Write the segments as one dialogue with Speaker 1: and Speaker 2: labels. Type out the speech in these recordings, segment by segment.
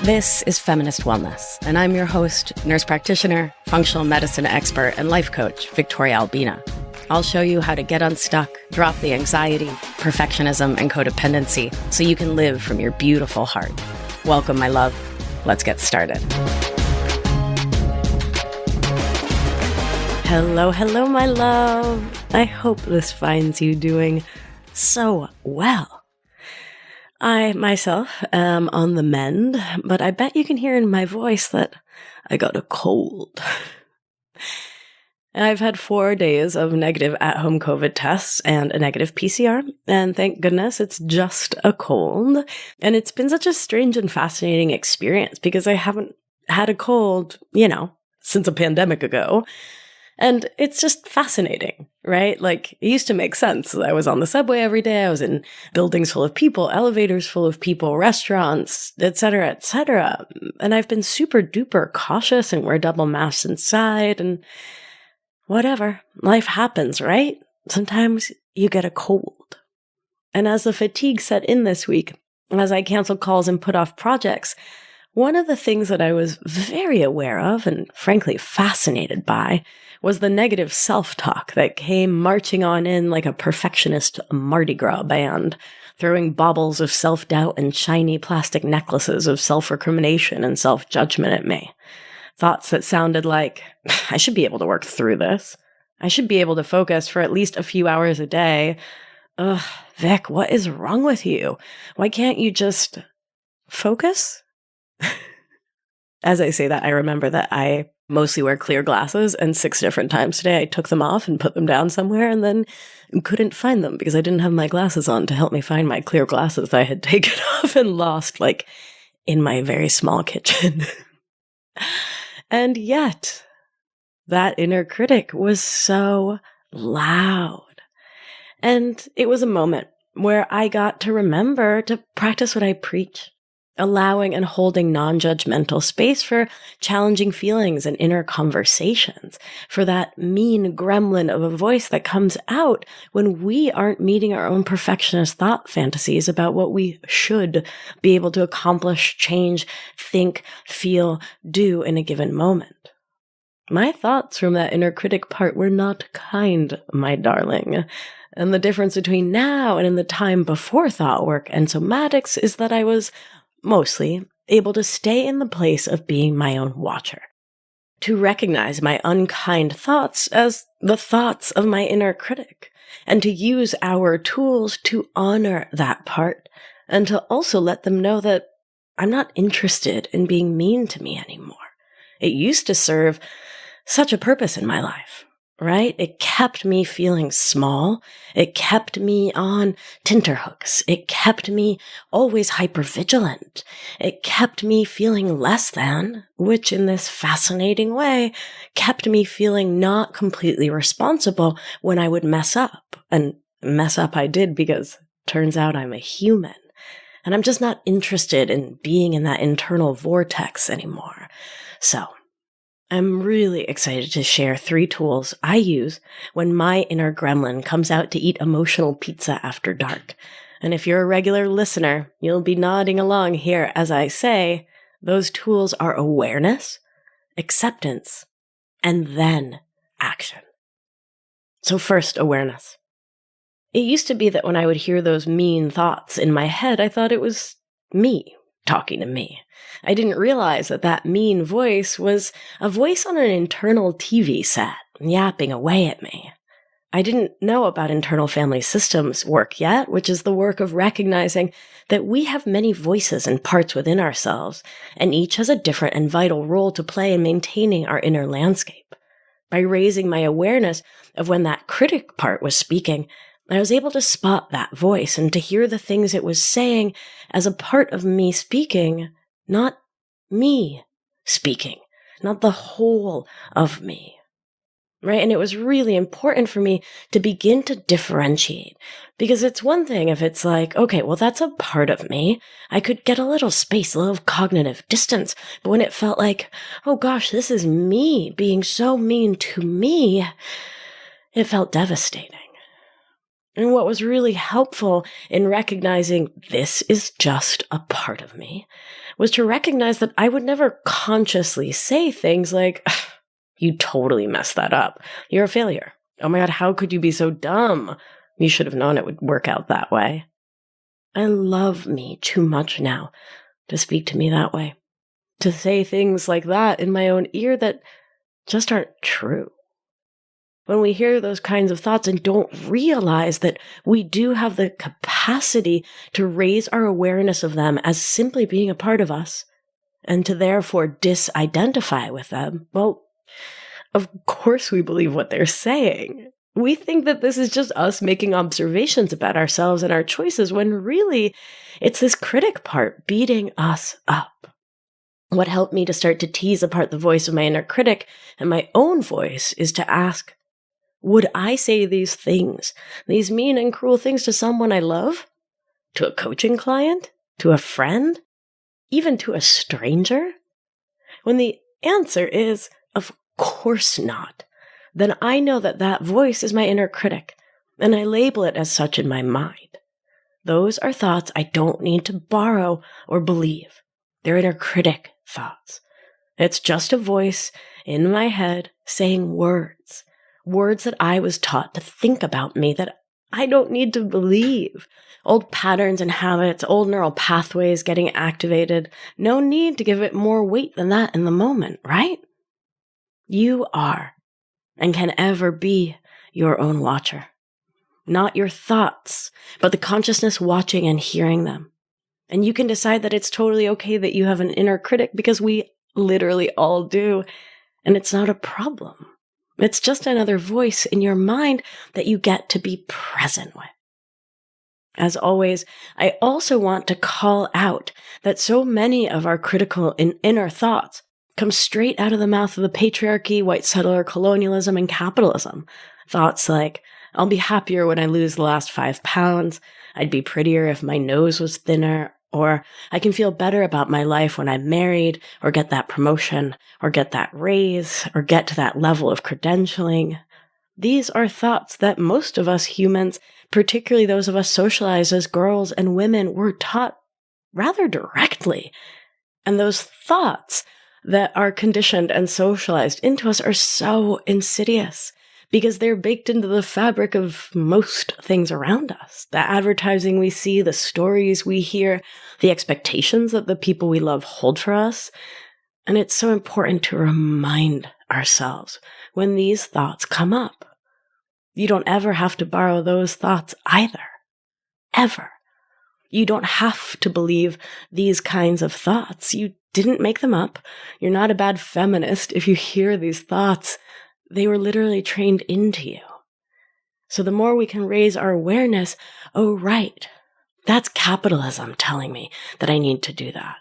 Speaker 1: This is Feminist Wellness, and I'm your host, nurse practitioner, functional medicine expert, and life coach, Victoria Albina. I'll show you how to get unstuck, drop the anxiety, perfectionism, and codependency so you can live from your beautiful heart. Welcome, my love. Let's get started. Hello, hello, my love. I hope this finds you doing so well. I, myself, am on the mend, but I bet you can hear in my voice that I got a cold. I've had 4 days of negative at-home COVID tests and a negative PCR, and thank goodness it's just a cold. And it's been such a strange and fascinating experience because I haven't had a cold, since a pandemic ago. And it's just fascinating, right? Like, it used to make sense. I was on the subway every day. I was in buildings full of people, elevators full of people, restaurants, et cetera, et cetera. And I've been super duper cautious and wear double masks inside and whatever. Life happens, right? Sometimes you get a cold. And as the fatigue set in this week, as I canceled calls and put off projects, one of the things that I was very aware of and frankly fascinated by was the negative self-talk that came marching on in like a perfectionist Mardi Gras band, throwing baubles of self-doubt and shiny plastic necklaces of self-recrimination and self-judgment at me. Thoughts that sounded like, I should be able to work through this. I should be able to focus for at least a few hours a day. Ugh, Vic, what is wrong with you? Why can't you just focus? As I say that, I remember that I mostly wear clear glasses, and 6 different times today I took them off and put them down somewhere and then couldn't find them because I didn't have my glasses on to help me find my clear glasses I had taken off and lost, in my very small kitchen. And yet, that inner critic was so loud. And it was a moment where I got to remember to practice what I preach. Allowing and holding non-judgmental space for challenging feelings and inner conversations, for that mean gremlin of a voice that comes out when we aren't meeting our own perfectionist thought fantasies about what we should be able to accomplish, change, think, feel, do in a given moment. My thoughts from that inner critic part were not kind, my darling. And the difference between now and in the time before thought work and somatics is that I was mostly able to stay in the place of being my own watcher, to recognize my unkind thoughts as the thoughts of my inner critic, and to use our tools to honor that part, and to also let them know that I'm not interested in being mean to me anymore. It used to serve such a purpose in my life. Right? It kept me feeling small. It kept me on tenterhooks. It kept me always hypervigilant. It kept me feeling less than, which in this fascinating way kept me feeling not completely responsible when I would mess up. And mess up I did because turns out I'm a human. And I'm just not interested in being in that internal vortex anymore. So I'm really excited to share 3 tools I use when my inner gremlin comes out to eat emotional pizza after dark. And if you're a regular listener, you'll be nodding along here as I say, those tools are awareness, acceptance, and then action. So first, awareness. It used to be that when I would hear those mean thoughts in my head, I thought it was me talking to me. I didn't realize that that mean voice was a voice on an internal TV set, yapping away at me. I didn't know about internal family systems work yet, which is the work of recognizing that we have many voices and parts within ourselves, and each has a different and vital role to play in maintaining our inner landscape. By raising my awareness of when that critic part was speaking, I was able to spot that voice and to hear the things it was saying as a part of me speaking, not me speaking, not the whole of me. Right? And it was really important for me to begin to differentiate, because it's one thing if it's like, okay, well, that's a part of me. I could get a little space, a little cognitive distance. But when it felt like, oh gosh, this is me being so mean to me, it felt devastating. And what was really helpful in recognizing this is just a part of me was to recognize that I would never consciously say things like, you totally messed that up. You're a failure. Oh my God, how could you be so dumb? You should have known it would work out that way. I love me too much now to speak to me that way, to say things like that in my own ear that just aren't true. When we hear those kinds of thoughts and don't realize that we do have the capacity to raise our awareness of them as simply being a part of us and to therefore disidentify with them, well, of course we believe what they're saying. We think that this is just us making observations about ourselves and our choices when really it's this critic part beating us up. What helped me to start to tease apart the voice of my inner critic and my own voice is to ask, would I say these things, these mean and cruel things to someone I love? To a coaching client? To a friend? Even to a stranger? When the answer is, of course not, then I know that that voice is my inner critic, and I label it as such in my mind. Those are thoughts I don't need to borrow or believe. They're inner critic thoughts. It's just a voice in my head saying words that I was taught to think about me that I don't need to believe. Old patterns and habits, old neural pathways getting activated. No need to give it more weight than that in the moment, right? You are and can ever be your own watcher. Not your thoughts, but the consciousness watching and hearing them. And you can decide that it's totally okay that you have an inner critic because we literally all do. And it's not a problem. It's just another voice in your mind that you get to be present with. As always, I also want to call out that so many of our critical and inner thoughts come straight out of the mouth of the patriarchy, white settler colonialism, and capitalism. Thoughts like, I'll be happier when I lose the last 5 pounds. I'd be prettier if my nose was thinner. Or I can feel better about my life when I'm married, or get that promotion, or get that raise, or get to that level of credentialing. These are thoughts that most of us humans, particularly those of us socialized as girls and women, were taught rather directly. And those thoughts that are conditioned and socialized into us are so insidious because they're baked into the fabric of most things around us. The advertising we see, the stories we hear, the expectations that the people we love hold for us. And it's so important to remind ourselves when these thoughts come up. You don't ever have to borrow those thoughts either. Ever. You don't have to believe these kinds of thoughts. You didn't make them up. You're not a bad feminist if you hear these thoughts. They were literally trained into you. So the more we can raise our awareness, oh, right, that's capitalism telling me that I need to do that.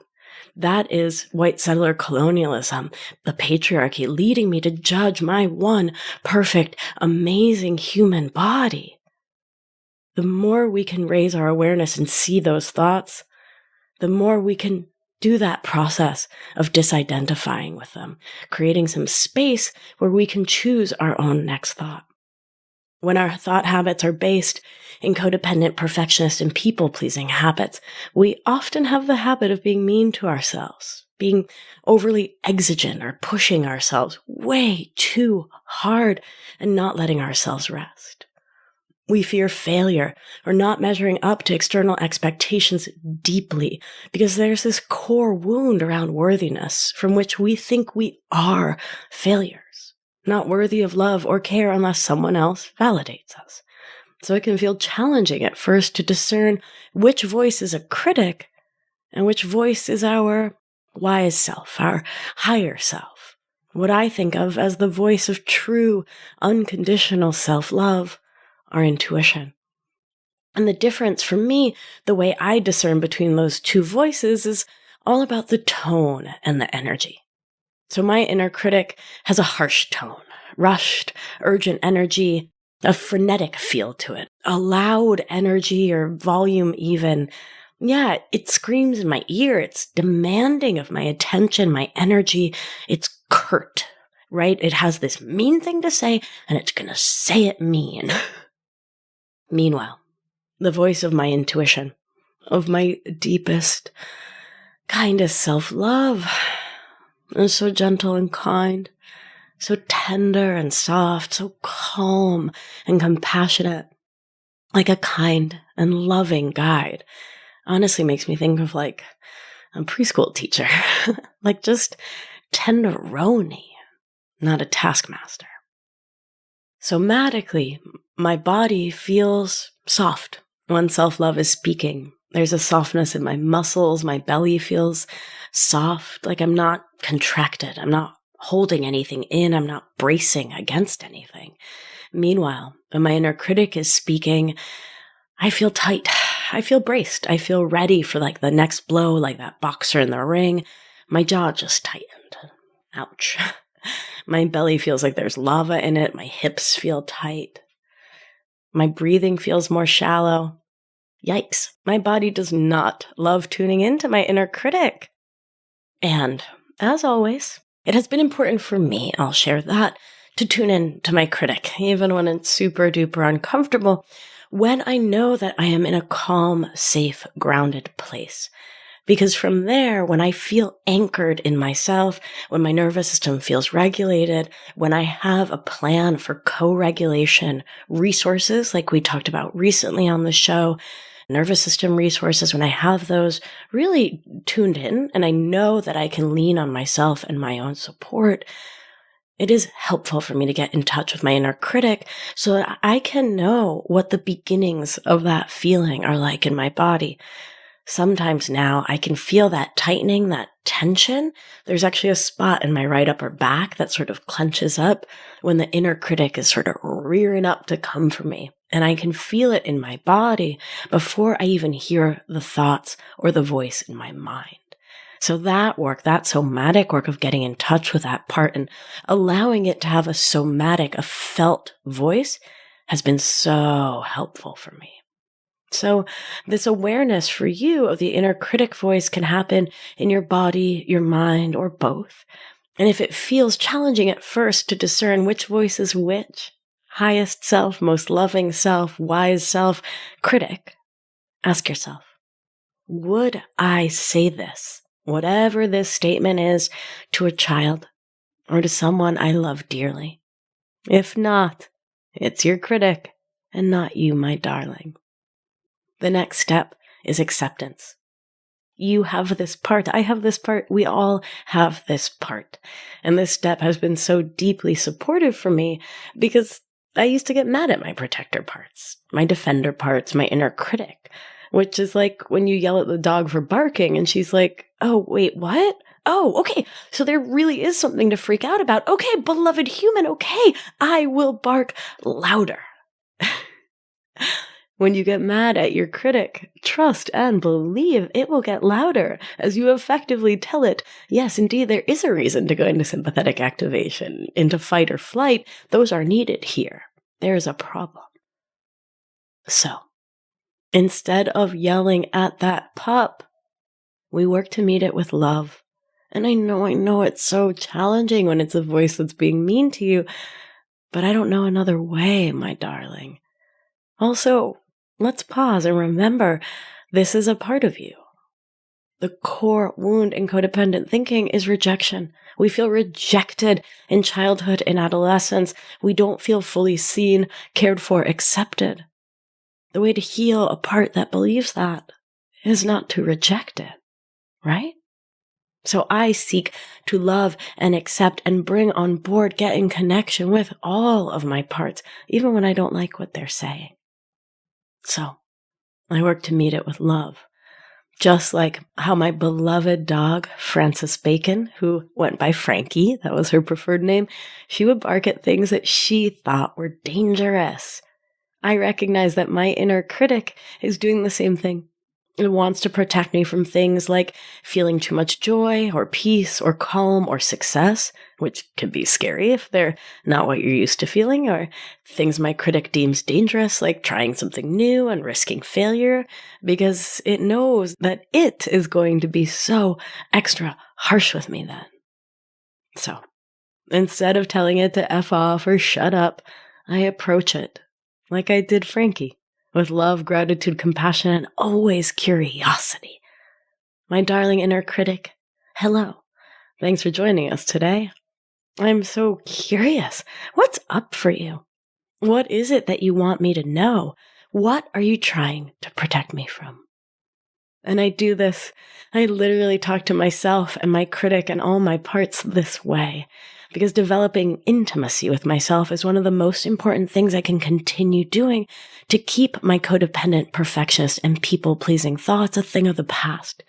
Speaker 1: That is white settler colonialism, the patriarchy leading me to judge my one perfect, amazing human body. The more we can raise our awareness and see those thoughts, the more we can do that process of disidentifying with them, creating some space where we can choose our own next thought. When our thought habits are based in codependent, perfectionist, and people-pleasing habits, we often have the habit of being mean to ourselves, being overly exigent or pushing ourselves way too hard and not letting ourselves rest. We fear failure or not measuring up to external expectations deeply because there's this core wound around worthiness from which we think we are failures, not worthy of love or care unless someone else validates us. So it can feel challenging at first to discern which voice is a critic and which voice is our wise self, our higher self, what I think of as the voice of true, unconditional self-love, our intuition. And the difference for me, the way I discern between those two voices is all about the tone and the energy. So my inner critic has a harsh tone, rushed, urgent energy, a frenetic feel to it, a loud energy or volume even. Yeah, it screams in my ear. It's demanding of my attention, my energy. It's curt, right? It has this mean thing to say, and it's going to say it mean. Meanwhile, the voice of my intuition, of my deepest, kindest self-love, is so gentle and kind, so tender and soft, so calm and compassionate, like a kind and loving guide. Honestly makes me think of like a preschool teacher, like just tenderoni, not a taskmaster. Somatically, my body feels soft when self-love is speaking. There's a softness in my muscles. My belly feels soft, like I'm not contracted. I'm not holding anything in. I'm not bracing against anything. Meanwhile, when my inner critic is speaking, I feel tight. I feel braced. I feel ready for like the next blow, like that boxer in the ring. My jaw just tightened. Ouch. My belly feels like there's lava in it. My hips feel tight. My breathing feels more shallow. Yikes. My body does not love tuning into my inner critic. And as always, it has been important for me, I'll share that, to tune in to my critic, even when it's super duper uncomfortable, when I know that I am in a calm, safe, grounded place. Because from there, when I feel anchored in myself, when my nervous system feels regulated, when I have a plan for co-regulation resources, like we talked about recently on the show, nervous system resources, when I have those really tuned in and I know that I can lean on myself and my own support, it is helpful for me to get in touch with my inner critic so that I can know what the beginnings of that feeling are like in my body. Sometimes now I can feel that tightening, that tension. There's actually a spot in my right upper back that sort of clenches up when the inner critic is sort of rearing up to come for me. And I can feel it in my body before I even hear the thoughts or the voice in my mind. So that work, that somatic work of getting in touch with that part and allowing it to have a somatic, a felt voice has been so helpful for me. So this awareness for you of the inner critic voice can happen in your body, your mind, or both. And if it feels challenging at first to discern which voice is which, highest self, most loving self, wise self, critic, ask yourself, would I say this, whatever this statement is, to a child or to someone I love dearly? If not, it's your critic and not you, my darling. The next step is acceptance. You have this part. I have this part. We all have this part. And this step has been so deeply supportive for me because I used to get mad at my protector parts, my defender parts, my inner critic, which is like when you yell at the dog for barking and she's like, oh, wait, what? Oh, okay. So there really is something to freak out about. Okay, beloved human. Okay, I will bark louder. When you get mad at your critic, trust and believe it will get louder as you effectively tell it, yes, indeed, there is a reason to go into sympathetic activation, into fight or flight. Those are needed here. There is a problem. So, instead of yelling at that pup, we work to meet it with love. And I know it's so challenging when it's a voice that's being mean to you, but I don't know another way, my darling. Also, let's pause and remember this is a part of you. The core wound in codependent thinking is rejection. We feel rejected in childhood and adolescence. We don't feel fully seen, cared for, accepted. The way to heal a part that believes that is not to reject it, right? So I seek to love and accept and bring on board, get in connection with all of my parts, even when I don't like what they're saying. So I work to meet it with love. Just like how my beloved dog, Frances Bacon, who went by Frankie, that was her preferred name, she would bark at things that she thought were dangerous. I recognize that my inner critic is doing the same thing. It wants to protect me from things like feeling too much joy or peace or calm or success, which can be scary if they're not what you're used to feeling, or things my critic deems dangerous, like trying something new and risking failure, because it knows that it is going to be so extra harsh with me then. So, instead of telling it to F off or shut up, I approach it like I did Frankie, with love, gratitude, compassion, and always curiosity. My darling inner critic, hello. Thanks for joining us today. I'm so curious. What's up for you? What is it that you want me to know? What are you trying to protect me from? And I do this. I literally talk to myself and my critic and all my parts this way, because developing intimacy with myself is one of the most important things I can continue doing to keep my codependent, perfectionist, and people-pleasing thoughts a thing of the past.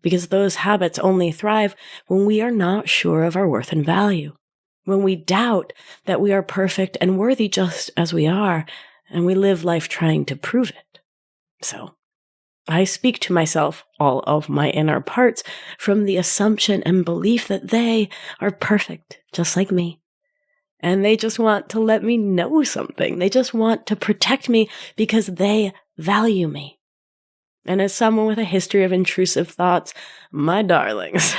Speaker 1: Because those habits only thrive when we are not sure of our worth and value, when we doubt that we are perfect and worthy just as we are, and we live life trying to prove it. So I speak to myself, all of my inner parts, from the assumption and belief that they are perfect, just like me. And they just want to let me know something. They just want to protect me because they value me. And as someone with a history of intrusive thoughts, my darlings,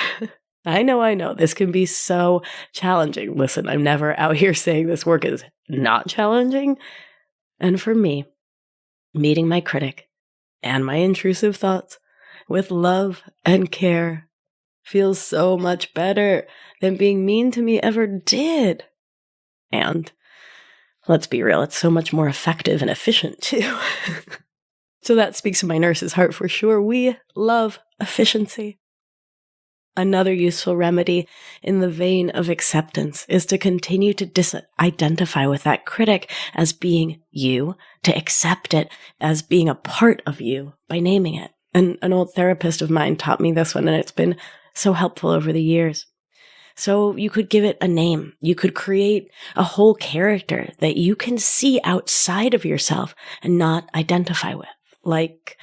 Speaker 1: I know, this can be so challenging. Listen, I'm never out here saying this work is not challenging. And for me, meeting my critic and my intrusive thoughts with love and care feels so much better than being mean to me ever did. And let's be real, it's so much more effective and efficient too. So that speaks to my nurse's heart for sure. We love efficiency. Another useful remedy in the vein of acceptance is to continue to disidentify with that critic as being you, to accept it as being a part of you by naming it. And an old therapist of mine taught me this one, and it's been so helpful over the years. So you could give it a name. You could create a whole character that you can see outside of yourself and not identify with, like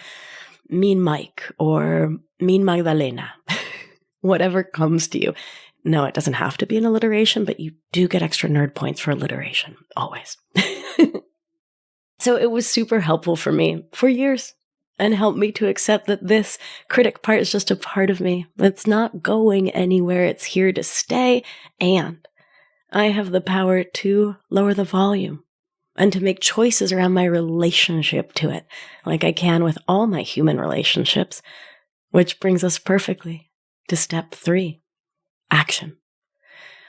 Speaker 1: Mean Mike or Mean Magdalena. Whatever comes to you. No, it doesn't have to be an alliteration, but you do get extra nerd points for alliteration, always. So it was super helpful for me for years and helped me to accept that this critic part is just a part of me. It's not going anywhere. It's here to stay. And I have the power to lower the volume and to make choices around my relationship to it, like I can with all my human relationships, which brings us perfectly to step 3, action.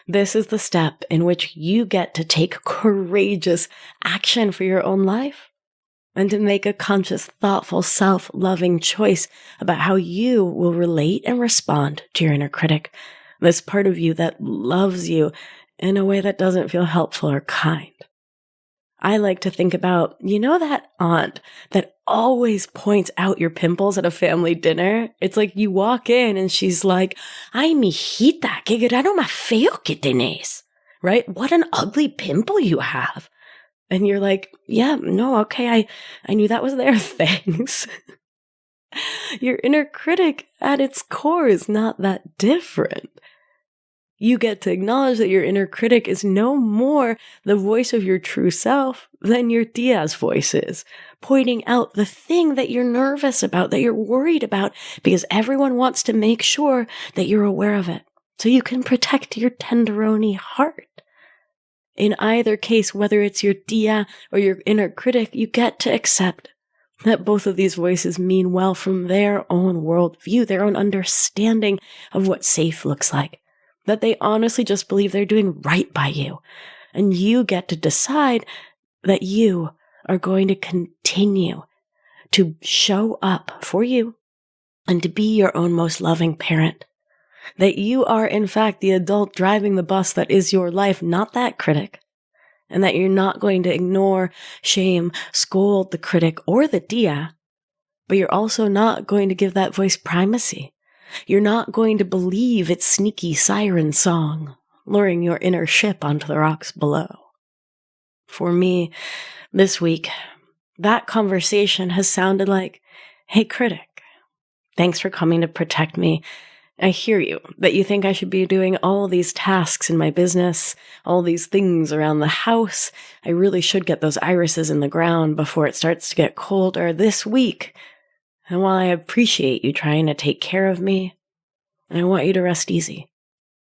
Speaker 1: This is the step in which you get to take courageous action for your own life and to make a conscious, thoughtful, self-loving choice about how you will relate and respond to your inner critic, this part of you that loves you in a way that doesn't feel helpful or kind. I like to think about, that aunt that always points out your pimples at a family dinner? It's like you walk in and she's like, ay, mijita, que grano más feo que tenés, right? What an ugly pimple you have. And you're like, yeah, no, okay, I knew that was there, thanks. Your inner critic at its core is not that different. You get to acknowledge that your inner critic is no more the voice of your true self than your tia's voice is, pointing out the thing that you're nervous about, that you're worried about, because everyone wants to make sure that you're aware of it, so you can protect your tenderoni heart. In either case, whether it's your tia or your inner critic, you get to accept that both of these voices mean well from their own worldview, their own understanding of what safe looks like. That they honestly just believe they're doing right by you. And you get to decide that you are going to continue to show up for you and to be your own most loving parent. That you are, in fact, the adult driving the bus that is your life, not that critic. And that you're not going to ignore, shame, scold the critic or the tia, but you're also not going to give that voice primacy. You're not going to believe its sneaky siren song, luring your inner ship onto the rocks below. For me, this week, that conversation has sounded like, hey, critic, thanks for coming to protect me. I hear you, that you think I should be doing all these tasks in my business, all these things around the house. I really should get those irises in the ground before it starts to get colder this week. And while I appreciate you trying to take care of me, I want you to rest easy.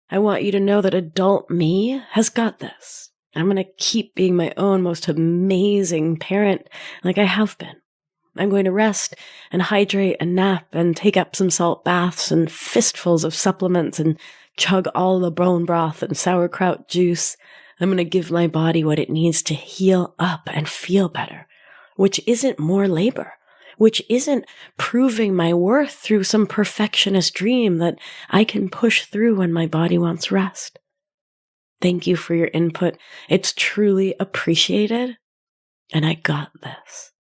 Speaker 1: I want you to know that adult me has got this. I'm going to keep being my own most amazing parent like I have been. I'm going to rest and hydrate and nap and take Epsom salt baths and fistfuls of supplements and chug all the bone broth and sauerkraut juice. I'm going to give my body what it needs to heal up and feel better, which isn't more labor, which isn't proving my worth through some perfectionist dream that I can push through when my body wants rest. Thank you for your input. It's truly appreciated, and I got this.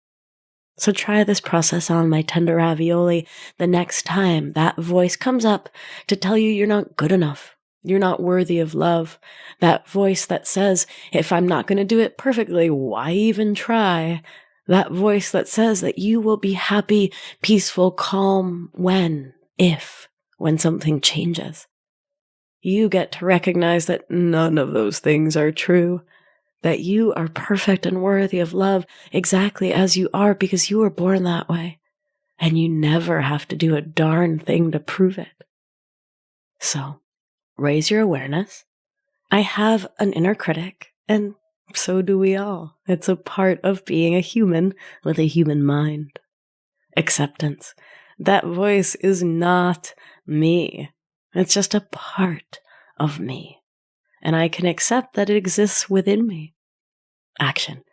Speaker 1: So try this process on my tender ravioli the next time that voice comes up to tell you you're not good enough. You're not worthy of love. That voice that says, if I'm not going to do it perfectly, why even try? That voice that says that you will be happy, peaceful, calm when something changes. You get to recognize that none of those things are true. That you are perfect and worthy of love exactly as you are because you were born that way. And you never have to do a darn thing to prove it. So, raise your awareness. I have an inner critic, and so do we all. It's a part of being a human with a human mind. Acceptance. That voice is not me. It's just a part of me. And I can accept that it exists within me. Action.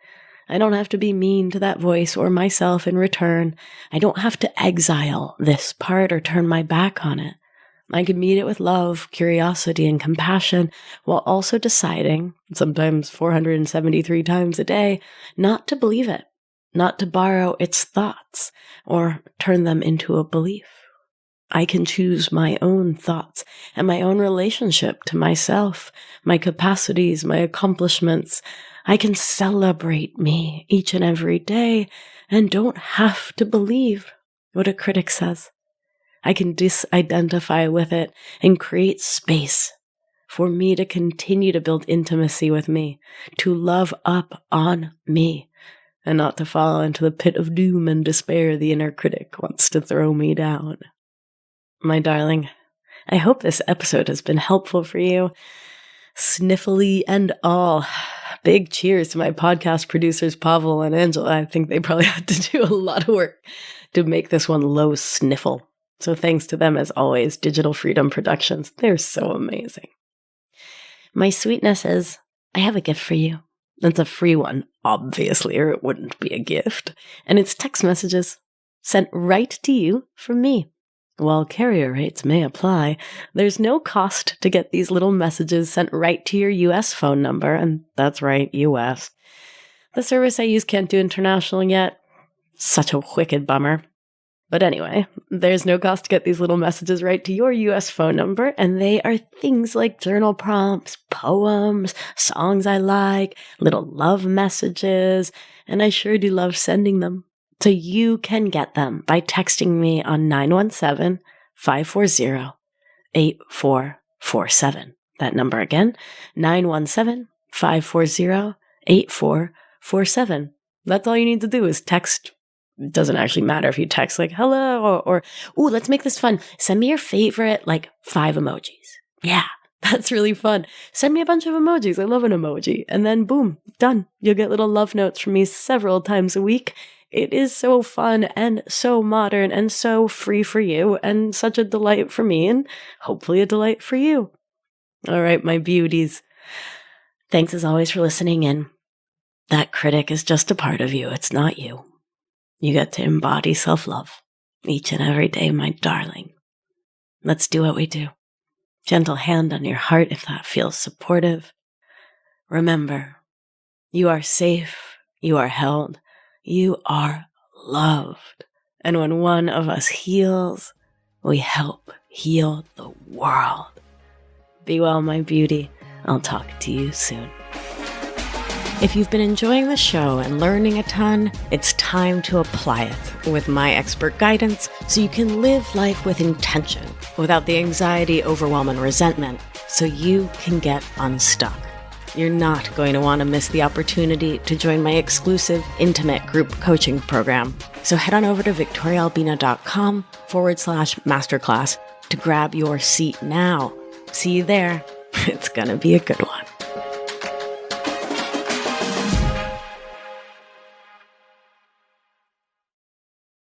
Speaker 1: I don't have to be mean to that voice or myself in return. I don't have to exile this part or turn my back on it. I can meet it with love, curiosity, and compassion while also deciding, sometimes 473 times a day, not to believe it, not to borrow its thoughts or turn them into a belief. I can choose my own thoughts and my own relationship to myself, my capacities, my accomplishments. I can celebrate me each and every day and don't have to believe what a critic says. I can disidentify with it and create space for me to continue to build intimacy with me, to love up on me, and not to fall into the pit of doom and despair the inner critic wants to throw me down. My darling, I hope this episode has been helpful for you. Sniffly and all. Big cheers to my podcast producers, Pavel and Angela. I think they probably had to do a lot of work to make this one low sniffle. So thanks to them, as always, Digital Freedom Productions. They're so amazing. My sweetness is, I have a gift for you. It's a free one, obviously, or it wouldn't be a gift. And it's text messages sent right to you from me. While carrier rates may apply, there's no cost to get these little messages sent right to your US phone number, and that's right, US. The service I use can't do international yet. Such a wicked bummer. But anyway, there's no cost to get these little messages right to your US phone number, and they are things like journal prompts, poems, songs I like, little love messages, and I sure do love sending them. So you can get them by texting me on 917-540-8447. That number again, 917-540-8447. That's all you need to do is text. It doesn't actually matter if you text like, hello, or ooh, let's make this fun. Send me your favorite, 5 emojis. Yeah, that's really fun. Send me a bunch of emojis. I love an emoji. And then boom, done. You'll get little love notes from me several times a week. It is so fun and so modern and so free for you and such a delight for me and hopefully a delight for you. All right, my beauties. Thanks as always for listening in. That critic is just a part of you. It's not you. You get to embody self-love each and every day, my darling. Let's do what we do. Gentle hand on your heart if that feels supportive. Remember, you are safe. You are held. You are loved. And when one of us heals, we help heal the world. Be well, my beauty. I'll talk to you soon. If you've been enjoying the show and learning a ton, it's time to apply it with my expert guidance so you can live life with intention without the anxiety, overwhelm, and resentment so you can get unstuck. You're not going to want to miss the opportunity to join my exclusive, intimate group coaching program. So head on over to victoriaalbina.com/masterclass to grab your seat now. See you there. It's going to be a good one.